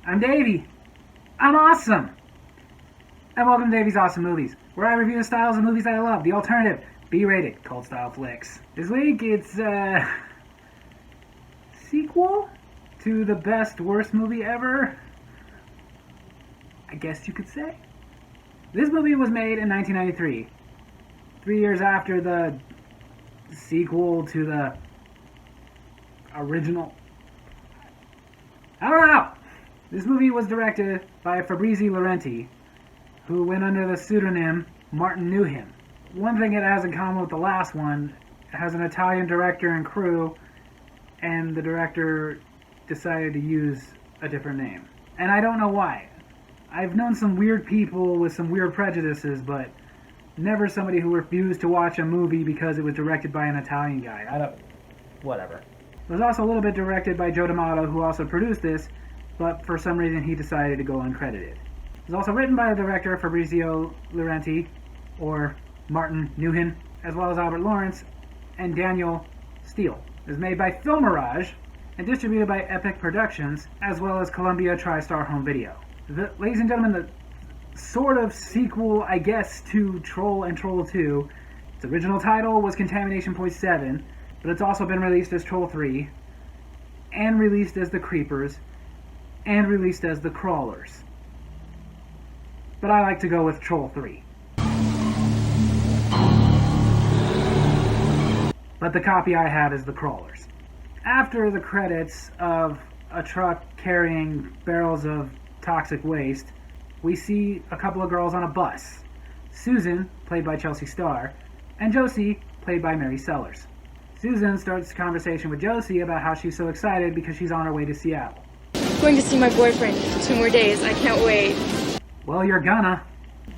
I'm Davy. I'm awesome. And welcome to Davy's Awesome Movies, where I review the styles of movies that I love, the alternative, B-rated, cult-style flicks. This week, it's a sequel to the best, worst movie ever, I guess you could say. This movie was made in 1993, 3 years after the sequel to the original. I don't know. This movie was directed by Fabrizio Laurenti, who went under the pseudonym Martin Knew Him. One thing it has in common with the last one, it has an Italian director and crew, and the director decided to use a different name. And I don't know why. I've known some weird people with some weird prejudices, but never somebody who refused to watch a movie because it was directed by an Italian guy. Whatever. It was also a little bit directed by Joe D'Amato, who also produced this, but for some reason he decided to go uncredited. It was also written by the director Fabrizio Laurenti, or Martin Knew Him, as well as Albert Lawrence and Daniel Steele. It was made by Film Mirage and distributed by Epic Productions, as well as Columbia TriStar Home Video. Ladies and gentlemen, the sort of sequel, I guess, to Troll and Troll2. Its original title was Contamination.7, but it's also been released as Troll 3, and released as The Creepers, and released as The Crawlers. But I like to go with Troll 3. But the copy I have is The Crawlers. After the credits of a truck carrying barrels of toxic waste, we see a couple of girls on a bus. Susan, played by Chelsea Starr, and Josie, played by Mary Sellers. Susan starts a conversation with Josie about how she's so excited because she's on her way to Seattle. I'm going to see my boyfriend for 2 more days. I can't wait. Well, you're gonna.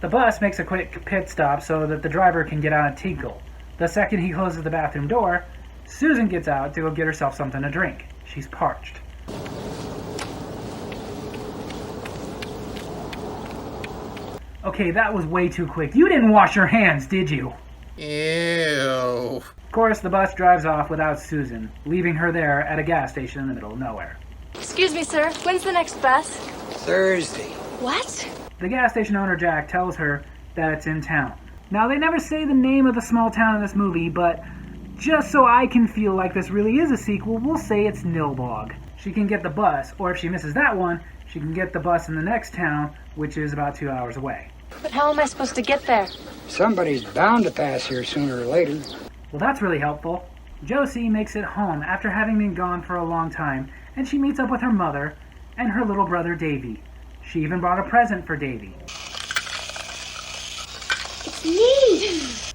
The bus makes a quick pit stop so that the driver can get out and tinkle. The second he closes the bathroom door, Susan gets out to go get herself something to drink. She's parched. Okay, that was way too quick. You didn't wash your hands, did you? Ew. Of course, the bus drives off without Susan, leaving her there at a gas station in the middle of nowhere. Excuse me, sir. When's the next bus? Thursday. What? The gas station owner, Jack, tells her that it's in town. Now, they never say the name of the small town in this movie, but just so I can feel like this really is a sequel, we'll say it's Nilbog. She can get the bus, or if she misses that one, she can get the bus in the next town, which is about 2 hours away. But how am I supposed to get there? Somebody's bound to pass here sooner or later. Well, that's really helpful. Josie makes it home after having been gone for a long time, and she meets up with her mother and her little brother Davy. She even brought a present for Davy. It's neat!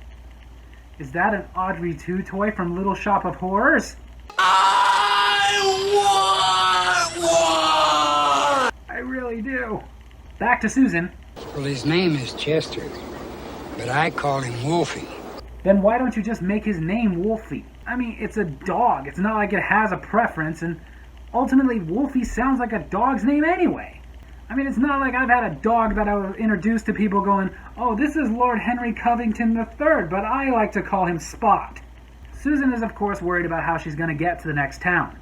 Is that an Audrey 2 toy from Little Shop of Horrors? I want one! I really do. Back to Susan. Well, his name is Chester, but I call him Wolfie. Then why don't you just make his name Wolfie? I mean, it's a dog. It's not like it has a preference, and ultimately Wolfie sounds like a dog's name anyway. I mean, it's not like I've had a dog that I was introduced to people going, oh, this is Lord Henry Covington III, but I like to call him Spot. Susan is, of course, worried about how she's going to get to the next town.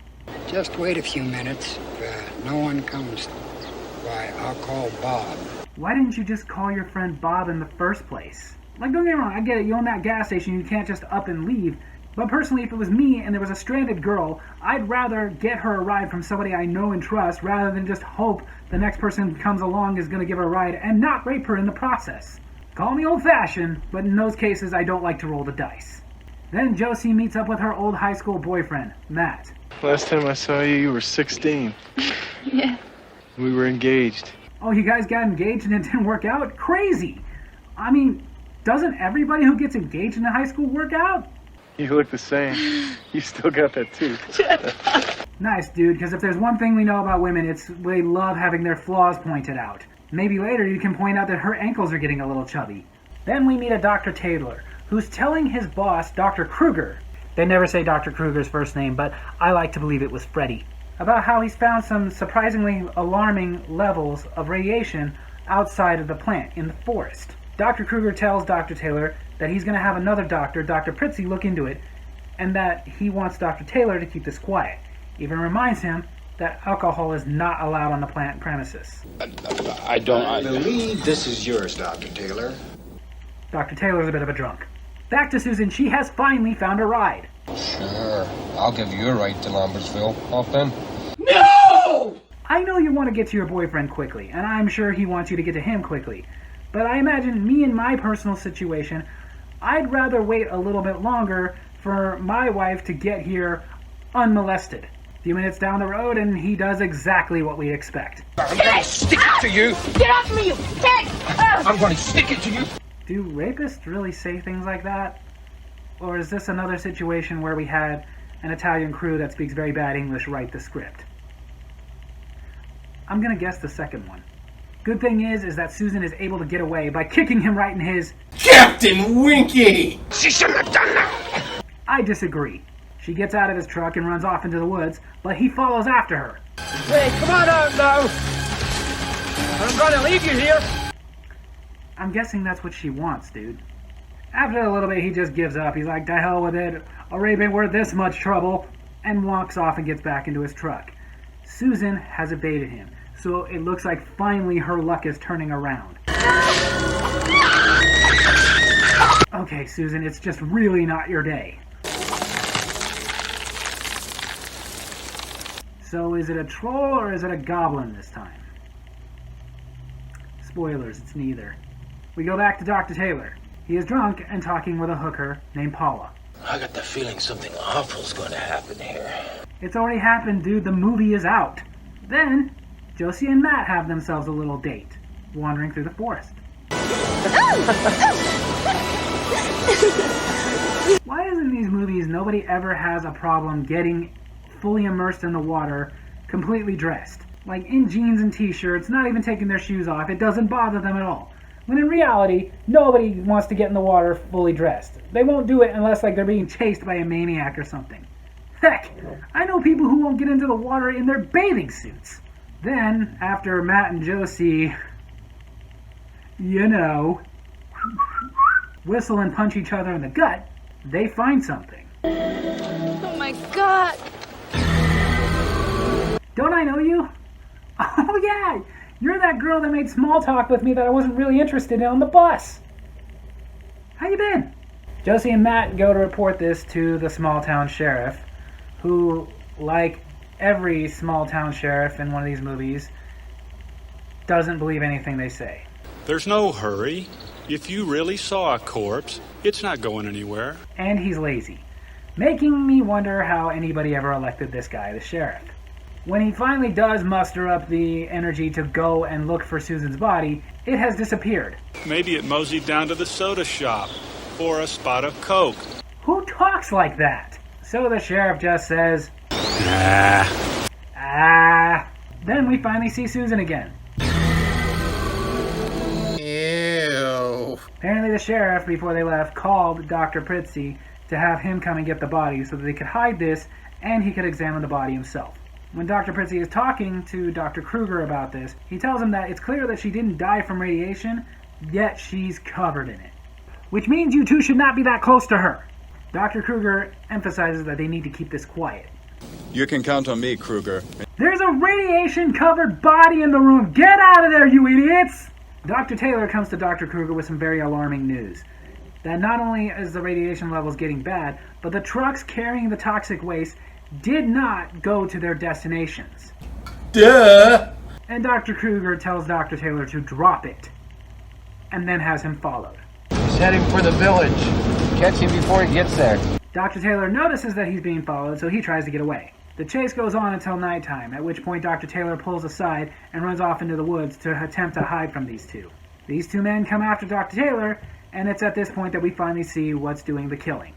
Just wait a few minutes. If no one comes, why, I'll call Bob. Why didn't you just call your friend Bob in the first place? Like, don't get me wrong, I get it, you own that gas station, you can't just up and leave. But personally, if it was me and there was a stranded girl, I'd rather get her a ride from somebody I know and trust rather than just hope the next person who comes along is going to give her a ride and not rape her in the process. Call me old-fashioned, but in those cases, I don't like to roll the dice. Then Josie meets up with her old high school boyfriend, Matt. Last time I saw you, you were 16. Yeah. We were engaged. Oh, you guys got engaged and it didn't work out? Crazy! I mean, doesn't everybody who gets engaged in high school work out? You look the same. You still got that tooth. Nice, dude, because if there's one thing we know about women, it's they love having their flaws pointed out. Maybe later you can point out that her ankles are getting a little chubby. Then we meet a Dr. Taylor, who's telling his boss, Dr. Kruger, they never say Dr. Kruger's first name, but I like to believe it was Freddy, about how he's found some surprisingly alarming levels of radiation outside of the plant, in the forest. Dr. Kruger tells Dr. Taylor that he's going to have another doctor, Dr. Pritzi, look into it, and that he wants Dr. Taylor to keep this quiet. Even reminds him that alcohol is not allowed on the plant premises. I believe this is yours, Dr. Taylor. Dr. Taylor's a bit of a drunk. Back to Susan, she has finally found a ride. Sure, I'll give you a ride to Lambertsville. Hop in. No! I know you want to get to your boyfriend quickly, and I'm sure he wants you to get to him quickly. But I imagine me in my personal situation, I'd rather wait a little bit longer for my wife to get here unmolested. A few minutes down the road, and he does exactly what we expect. I'm gonna stick it to you! Get off me, you pig! I'm gonna stick it to you! Do rapists really say things like that? Or is this another situation where we had an Italian crew that speaks very bad English write the script? I'm gonna guess the second one. Good thing is that Susan is able to get away by kicking him right in his... Captain Winky! She shouldn't have done that! I disagree. She gets out of his truck and runs off into the woods, but he follows after her. Hey, come on out now! I'm gonna leave you here! I'm guessing that's what she wants, dude. After a little bit, he just gives up. He's like, to hell with it. Already been worth this much trouble. And walks off and gets back into his truck. Susan has evaded him, so it looks like finally her luck is turning around. Okay, Susan, it's just really not your day. So is it a troll or is it a goblin this time? Spoilers, it's neither. We go back to Dr. Taylor. He is drunk and talking with a hooker named Paula. I got the feeling something awful's going to happen here. It's already happened, dude. The movie is out. Then, Josie and Matt have themselves a little date, wandering through the forest. Why is in these movies nobody ever has a problem getting fully immersed in the water, completely dressed? Like in jeans and t-shirts, not even taking their shoes off. It doesn't bother them at all. When in reality, nobody wants to get in the water fully dressed. They won't do it unless like they're being chased by a maniac or something. Heck, I know people who won't get into the water in their bathing suits. Then, after Matt and Josie, you know, whistle and punch each other in the gut, they find something. Oh my god! Don't I know you? Oh yeah! You're that girl that made small talk with me that I wasn't really interested in on the bus. How you been? Josie and Matt go to report this to the small town sheriff, who, like every small town sheriff in one of these movies, doesn't believe anything they say. There's no hurry. If you really saw a corpse, it's not going anywhere. And he's lazy, making me wonder how anybody ever elected this guy the sheriff. When he finally does muster up the energy to go and look for Susan's body, it has disappeared. Maybe it moseyed down to the soda shop for a spot of Coke. Who talks like that? So the sheriff just says, Then we finally see Susan again. Ew. Apparently the sheriff, before they left, called Dr. Pritzi to have him come and get the body so that they could hide this and he could examine the body himself. When Dr. Pritzi is talking to Dr. Kruger about this, he tells him that it's clear that she didn't die from radiation, yet she's covered in it. Which means you two should not be that close to her. Dr. Kruger emphasizes that they need to keep this quiet. You can count on me, Kruger. There's a radiation-covered body in the room! Get out of there, you idiots! Dr. Taylor comes to Dr. Kruger with some very alarming news. That not only is the radiation levels getting bad, but the trucks carrying the toxic waste did not go to their destinations. Duh! And Dr. Kruger tells Dr. Taylor to drop it, and then has him followed. He's heading for the village. Catch him before he gets there. Dr. Taylor notices that he's being followed, so he tries to get away. The chase goes on until nighttime, at which point Dr. Taylor pulls aside and runs off into the woods to attempt to hide from these two. These two men come after Dr. Taylor, and it's at this point that we finally see what's doing the killing.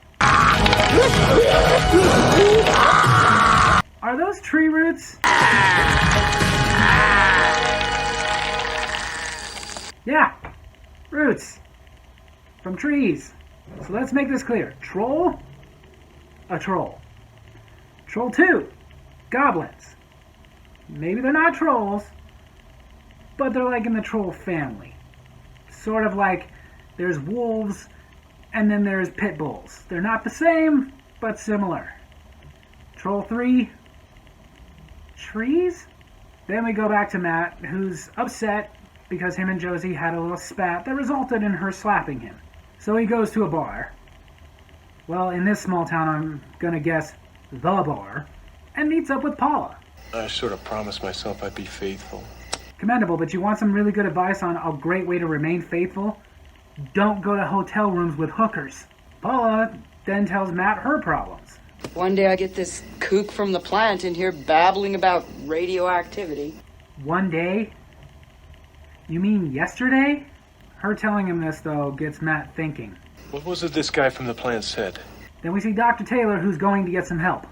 Are those tree roots? Yeah, roots from trees. So let's make this clear. Troll, a troll. Troll 2, goblins. Maybe they're not trolls, but they're like in the troll family. Sort of like there's wolves and then there's pit bulls. They're not the same, but similar. Troll 3, trees? Then we go back to Matt, who's upset because him and Josie had a little spat that resulted in her slapping him. So he goes to a bar. Well, in this small town, I'm gonna guess the bar, and meets up with Paula. I sort of promised myself I'd be faithful. Commendable, but you want some really good advice on a great way to remain faithful? Don't go to hotel rooms with hookers. Paula then tells Matt her problems. One day I get this kook from the plant in here babbling about radioactivity. One day? You mean yesterday? Her telling him this, though, gets Matt thinking. What was it this guy from the plant said? Then we see Dr. Taylor, who's going to get some help.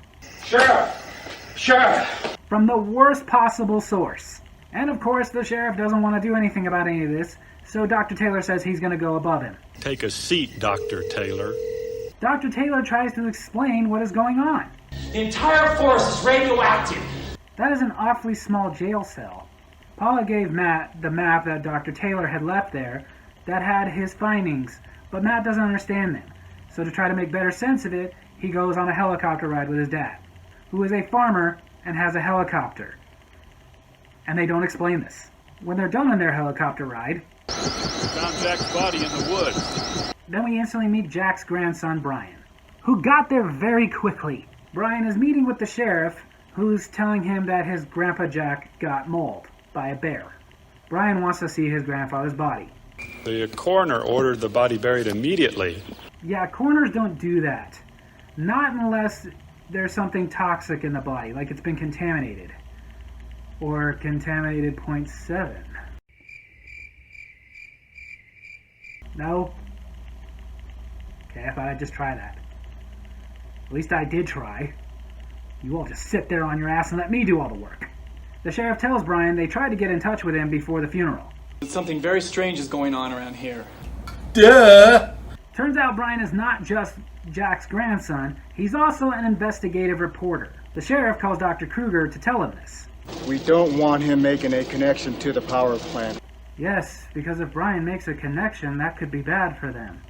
Sheriff! From the worst possible source. And of course, the sheriff doesn't want to do anything about any of this, so Dr. Taylor says he's going to go above him. Take a seat, Dr. Taylor. Dr. Taylor tries to explain what is going on. The entire forest is radioactive. That is an awfully small jail cell. Paula gave Matt the map that Dr. Taylor had left there that had his findings, but Matt doesn't understand them. So to try to make better sense of it, he goes on a helicopter ride with his dad, who is a farmer and has a helicopter. And they don't explain this. When they're done on their helicopter ride, Found Jack's body in the woods. then we instantly meet Jack's grandson, Brian, who got there very quickly. Brian is meeting with the sheriff, who's telling him that his grandpa Jack got mauled by a bear. Brian wants to see his grandfather's body. The coroner ordered the body buried immediately. Yeah, coroners don't do that. Not unless there's something toxic in the body, like it's been contaminated. Or contaminated 0.7. No? Okay, I thought I'd just try that. At least I did try. You all just sit there on your ass and let me do all the work. The sheriff tells Brian they tried to get in touch with him before the funeral. Something very strange is going on around here. Duh! Turns out Brian is not just Jack's grandson, he's also an investigative reporter. The sheriff calls Dr. Kruger to tell him this. We don't want him making a connection to the power plant. Yes, because if Brian makes a connection, that could be bad for them.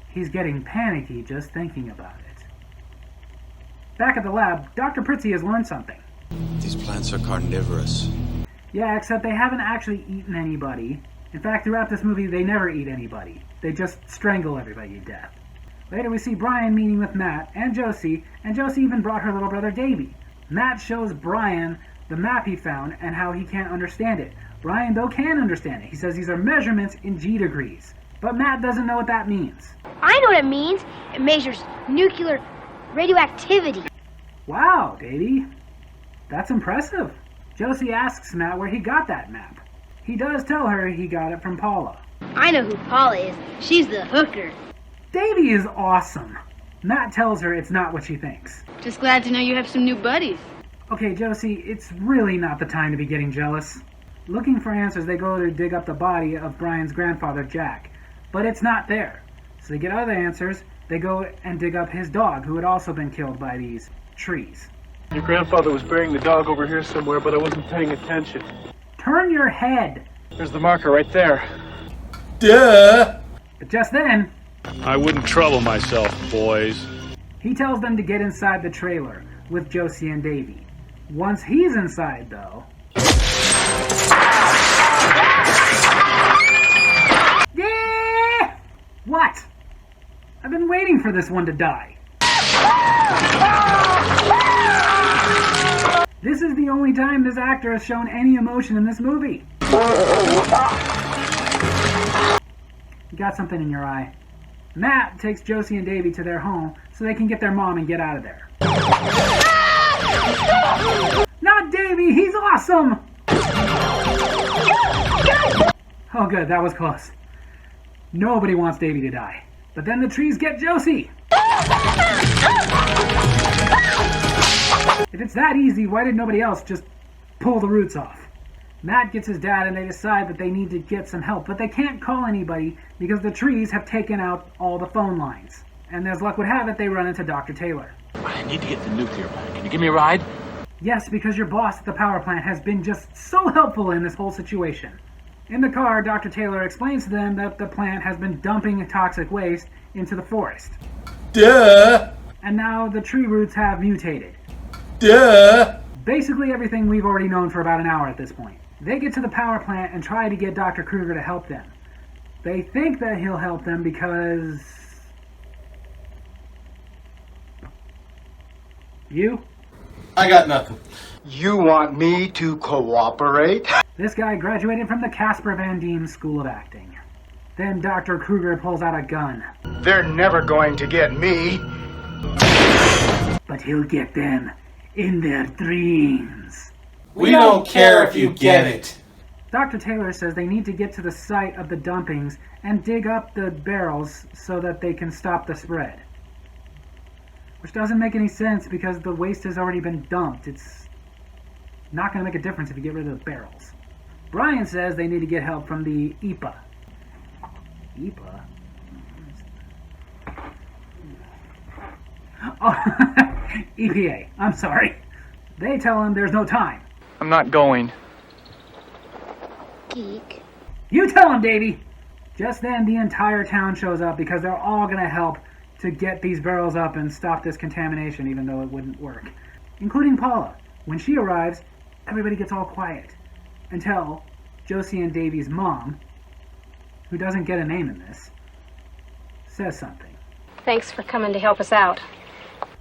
He's getting panicky just thinking about it. Back at the lab, Dr. Pritzi has learned something. These plants are carnivorous. Yeah, except they haven't actually eaten anybody. In fact, throughout this movie, they never eat anybody. They just strangle everybody to death. Later, we see Brian meeting with Matt and Josie even brought her little brother Davy. Matt shows Brian the map he found and how he can't understand it. Brian, though, can understand it. He says these are measurements in G degrees. But Matt doesn't know what that means. I know what it means. It measures nuclear radioactivity. Wow, Davy. That's impressive. Josie asks Matt where he got that map. He does tell her he got it from Paula. I know who Paula is. She's the hooker. Davy is awesome. Matt tells her it's not what she thinks. Just glad to know you have some new buddies. Okay, Josie, it's really not the time to be getting jealous. Looking for answers, they go to dig up the body of Brian's grandfather, Jack. But it's not there. So they get other answers. They go and dig up his dog, who had also been killed by these trees. Your grandfather was burying the dog over here somewhere, but I wasn't paying attention. Turn your head! There's the marker right there. Duh! But just then, I wouldn't trouble myself, boys. he tells them to get inside the trailer with Josie and Davy. Once he's inside, though... Yeah! What? I've been waiting for this one to die. This is the only time this actor has shown any emotion in this movie. You got something in your eye. Matt takes Josie and Davy to their home so they can get their mom and get out of there. Not Davy! He's awesome! Oh good, that was close. Nobody wants Davy to die. But then the trees get Josie! If it's that easy, why did nobody else just pull the roots off? Matt gets his dad and they decide that they need to get some help, but they can't call anybody because the trees have taken out all the phone lines. And as luck would have it, they run into Dr. Taylor. I need to get to the nuclear plant. Can you give me a ride? Yes, because your boss at the power plant has been just so helpful in this whole situation. In the car, Dr. Taylor explains to them that the plant has been dumping toxic waste into the forest. Duh! And now the tree roots have mutated. Duh! basically everything we've already known for about an hour at this point. They get to the power plant and try to get Dr. Kruger to help them. They think that he'll help them because... You? I got nothing. You want me to cooperate? This guy graduated from the Casper Van Dien School of Acting. Then Dr. Kruger pulls out a gun. They're never going to get me. But he'll get them in their dreams. We don't care if you get it. Dr. Taylor says they need to get to the site of the dumpings and dig up the barrels so that they can stop the spread. Which doesn't make any sense because the waste has already been dumped. It's not going to make a difference if you get rid of the barrels. Brian says they need to get help from the EPA. EPA? Oh, EPA. I'm sorry. They tell him there's no time. I'm not going. Geek. You tell him, Davy! Just then, the entire town shows up because they're all going to help to get these barrels up and stop this contamination, even though it wouldn't work. Including Paula. When she arrives, everybody gets all quiet. Until Josie and Davy's mom, who doesn't get a name in this, says something. Thanks for coming to help us out.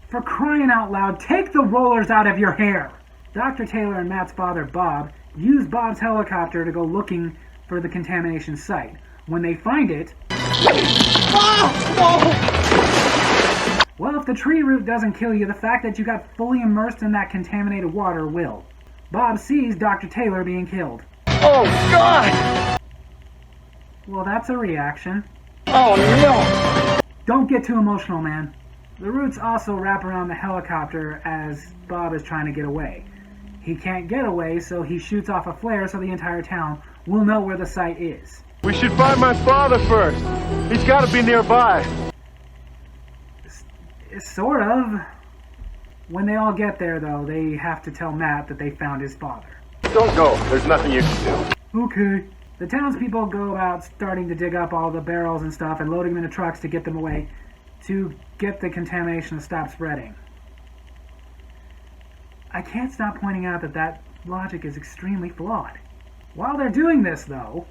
For crying out loud, take the rollers out of your hair! Dr. Taylor and Matt's father, Bob, use Bob's helicopter to go looking for the contamination site. When they find it... Well, if the tree root doesn't kill you, the fact that you got fully immersed in that contaminated water will. Bob sees Dr. Taylor being killed. Oh, God! Well, that's a reaction. Oh, no! Don't get too emotional, man. The roots also wrap around the helicopter as Bob is trying to get away. He can't get away, so he shoots off a flare so the entire town will know where the site is. We should find my father first. He's got to be nearby. Sort of. When they all get there, though, they have to tell Matt that they found his father. Don't go. There's nothing you can do. Okay. The townspeople go about starting to dig up all the barrels and stuff and loading them into trucks to get them away to get the contamination to stop spreading. I can't stop pointing out that that logic is extremely flawed. While they're doing this, though,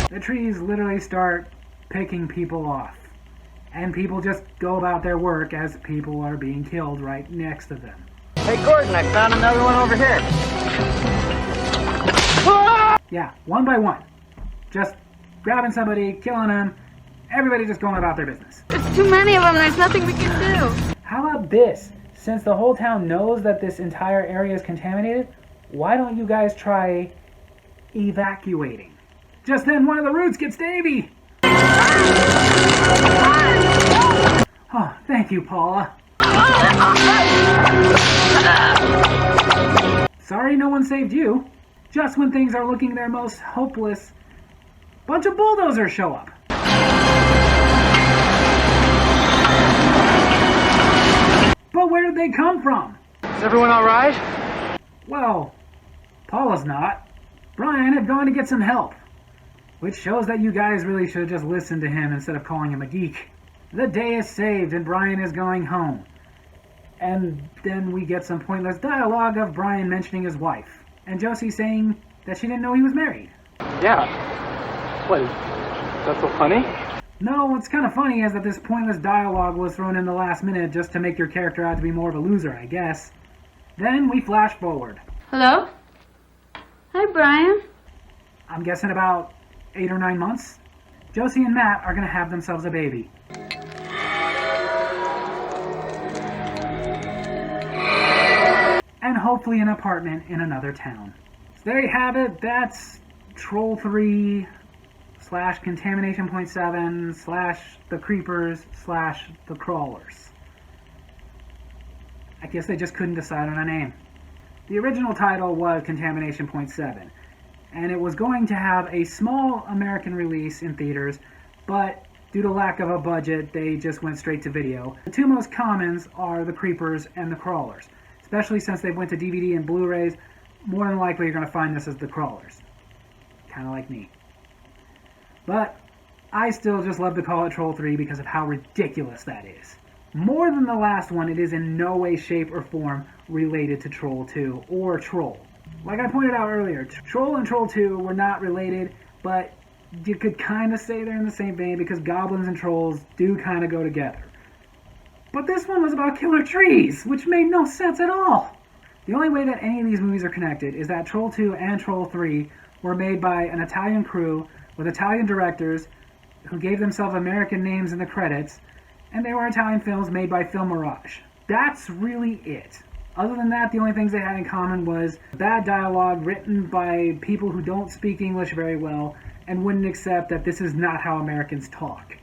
the trees literally start picking people off. And people just go about their work as people are being killed right next to them. Hey, Gordon, I found another one over here. Yeah, one by one. Just grabbing somebody, killing them, everybody just going about their business. There's too many of them. There's nothing we can do. How about this? Since the whole town knows that this entire area is contaminated, why don't you guys try evacuating? Just then, one of the roots gets Davy! Oh, thank you, Paula. Sorry no one saved you. Just when things are looking their most hopeless, bunch of bulldozers show up. But where did they come from? Is everyone all right? Well, Paula's not. Brian had gone to get some help. Which shows that you guys really should have just listened to him instead of calling him a geek. The day is saved and Brian is going home. And then we get some pointless dialogue of Brian mentioning his wife. And Josie saying that she didn't know he was married. Yeah. What, is that so funny? No, what's kind of funny is that this pointless dialogue was thrown in the last minute just to make your character out to be more of a loser, I guess. Then we flash forward. Hello? Hi, Brian. I'm guessing about 8 or 9 months. Josie and Matt are going to have themselves a baby. And hopefully an apartment in another town. So there you have it. That's Troll 3 / Contamination.7 / the Creepers / the Crawlers. I guess they just couldn't decide on a name. The original title was Contamination.7, and it was going to have a small American release in theaters, but due to lack of a budget, they just went straight to video. The two most commons are the Creepers and the Crawlers. Especially since they went to DVD and Blu-rays, more than likely you're going to find this as the Crawlers. Kind of like me. But I still just love to call it Troll 3 because of how ridiculous that is. More than the last one, it is in no way, shape, or form related to Troll 2 or Troll. Like I pointed out earlier, Troll and Troll 2 were not related, but you could kind of say they're in the same vein because goblins and trolls do kind of go together. But this one was about killer trees, which made no sense at all. The only way that any of these movies are connected is that Troll 2 and Troll 3 were made by an Italian crew with Italian directors who gave themselves American names in the credits, and they were Italian films made by Film Mirage. That's really it. Other than that, the only things they had in common was bad dialogue written by people who don't speak English very well and wouldn't accept that this is not how Americans talk.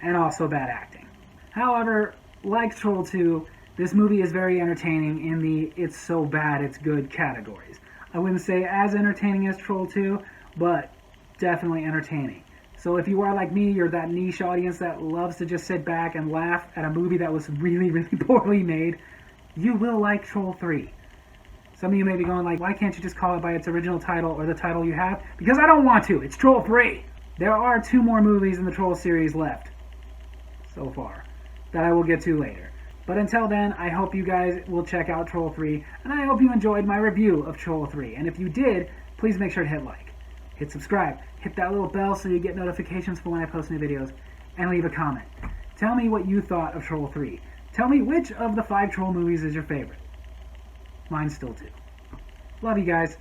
And also bad acting. However, like Troll 2, this movie is very entertaining in the it's so bad it's good categories. I wouldn't say as entertaining as Troll 2, but definitely entertaining. So if you are like me, you're that niche audience that loves to just sit back and laugh at a movie that was really, really poorly made, you will like Troll 3. Some of you may be going like, why can't you just call it by its original title or the title you have? Because I don't want to. It's Troll 3. There are 2 more movies in the Troll series left so far that I will get to later. But until then, I hope you guys will check out Troll 3, and I hope you enjoyed my review of Troll 3. And if you did, please make sure to hit like, hit subscribe, hit that little bell so you get notifications for when I post new videos, and leave a comment. Tell me what you thought of Troll 3. Tell me which of the 5 Troll movies is your favorite. Mine's still 2. Love you guys.